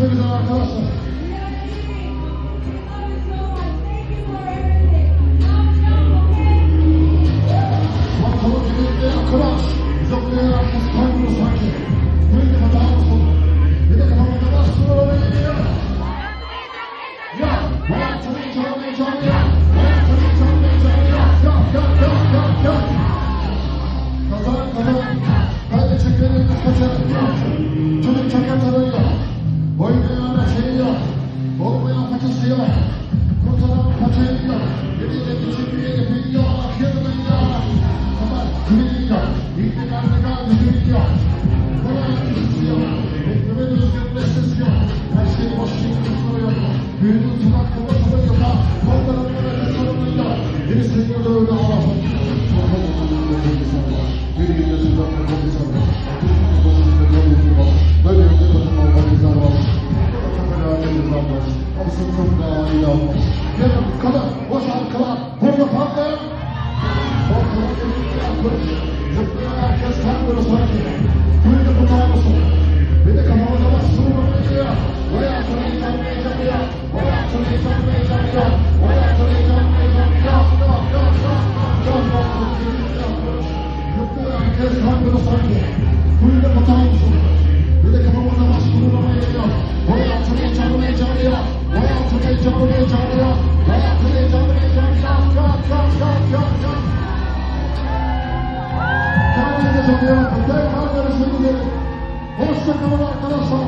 görüşmek üzere arkadaşlar. Bakalım birlikte yakılar. Bize buraya herkes kaybolur sanki. Böyle bir hata olsun. Bir de kafamda bastırır oraya geliyor. Ya, hayatın heyecanı heyecanı ya. Hayatın heyecanı heyecanı ya. Ya. Kazan. Kaybedecek elimiz kaçar. Çocuk çakat arıyor. Oynayan şeyi yok. Olmayan paçası yok. Kurtaran paçayı yok. Eliyle küçük bir yeri biliyor. Akıyordun ya. Ama biliyor. İktidarda kaldı biliyor. Kolay bir yok. Beklemenin özgürleşmesi yok. Her şey boş şimdi soruyor. Büyünün tuzak kafasında yok ha. Kolların böyle sorunu yok. Biri seviyor öyle ağlamı. Bir günde sizden de konuşan var. Böyle bir takım organizasyon var. Çok önemli bir zaman var. Aslında çok daha iyi olmuş. Yarın kadar boş arkalar. Burada patlar. Ortalık birlikte yapmış. Zıplayan herkes tanrı sanki. Böyle bu namusun. Bir de kafamıza bastırma bekliyor. Hayatın heyecanı heyecanıyor. Hayatın heyecanı heyecanıyor. Hayatın heyecanı heyecanıyor. Herkes tanrı sanki. Böyle bu namusun. Bir de kafamıza bastırma geliyor. Hayatın heyecanı heyecanıyor. Hayatın heyecanı heyecanıyor. Hayatın heyecanı heyecanıyor. Kalk. Kendinize çok iyi bakın. Tekrar görüşmek üzere. Hoşça kalın arkadaşlar.